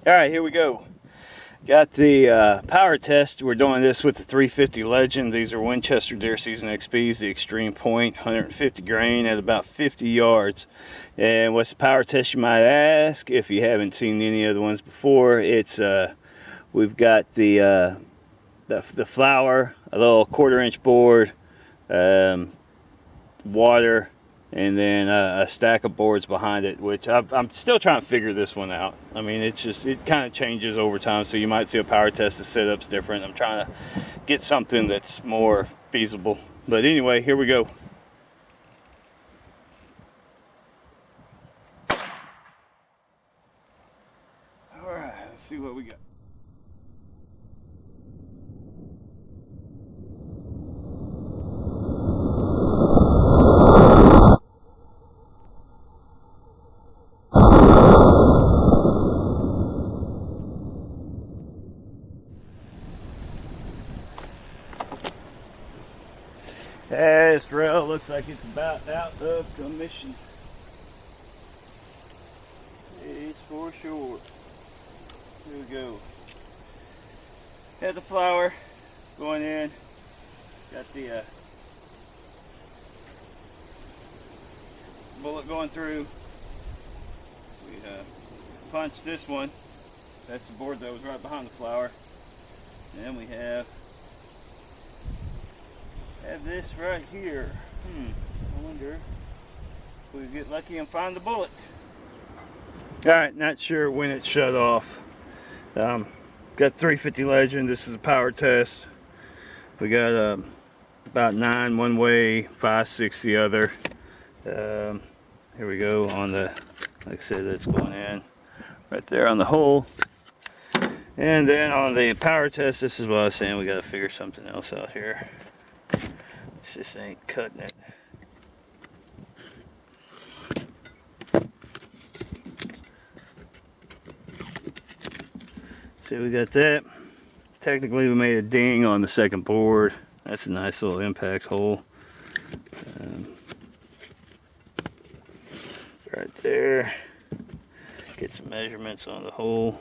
Alright, here we go. Got the power test. We're doing this with the 350 Legend. These are Winchester Deer Season XPs, the Extreme Point, 150 grain at about 50 yards. And what's the power test, you might ask? If you haven't seen any of the ones before, it's we've got the flour, a little 1/4-inch board, water, and then a stack of boards behind it, which I'm still trying to figure this one out. I mean, it kind of changes over time, so you might see a power test, the setup's different. I'm trying to get something that's more feasible. But anyway, here we go. All right, let's see what we got. This rail looks like it's about out of commission. It's for sure. Here we go. Had the flour going in. Got the bullet going through. We punched this one. That's the board that was right behind the flour. And then we have this right here. I wonder if we get lucky and find the bullet. Alright, not sure when it shut off. Got 350 Legend. This is a power test. We got about 9 one way, 5, 6 the other. Here we go on the, like I said, that's going in right there on the hole. And then on the power test, this is what I was saying, we got to figure something else out here. This ain't cutting it. See, we got that. Technically, we made a ding on the second board. That's a nice little impact hole. Right there. Get some measurements on the hole.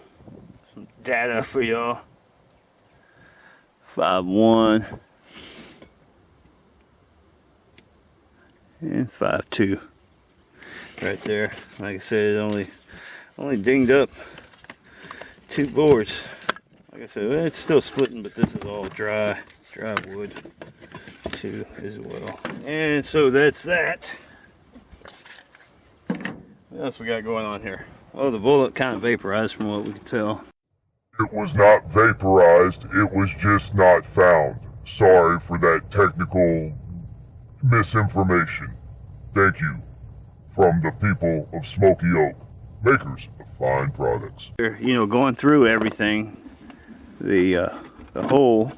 Some data for y'all. 5'1". And 5'2", right there. Like I said, it only dinged up 2 boards. Like I said, it's still splitting, but this is all dry wood too as well. And so that's that. What else we got going on here? Well, the bullet kind of vaporized from what we could tell. It was not vaporized, it was just not found. Sorry for that technical misinformation. Thank you from the people of Smoky Oak, makers of fine products. You know, going through everything, the hole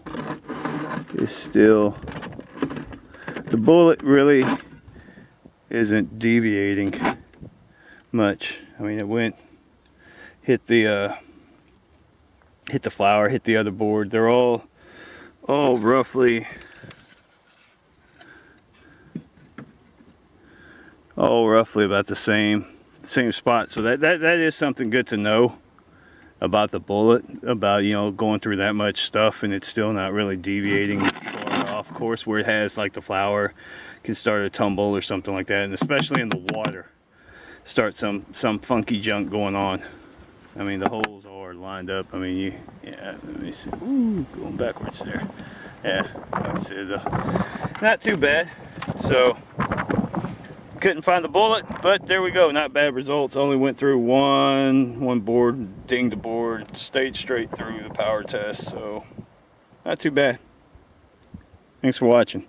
is still, the bullet really isn't deviating much. I mean, it went, hit the flour, hit the other board. They're all roughly about the same spot. So that is something good to know about the bullet, about, you know, going through that much stuff and it's still not really deviating far off course, where it has like the flour can start to tumble or something like that, and especially in the water start some funky junk going on. I mean, the holes are lined up. I mean, let me see. Ooh, going backwards there. Yeah, like I said, not too bad. So couldn't find the bullet, but there we go. Not bad results. Only went through one board, dinged the board, stayed straight through the power test, so not too bad. Thanks for watching.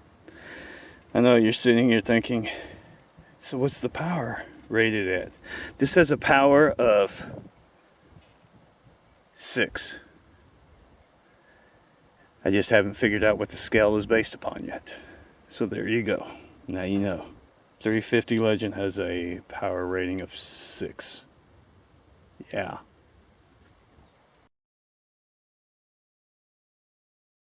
I know you're sitting here thinking, so what's the power rated at? This has a power of 6. I just haven't figured out what the scale is based upon yet. So there you go. Now you know. 350 Legend has a power rating of 6. Yeah.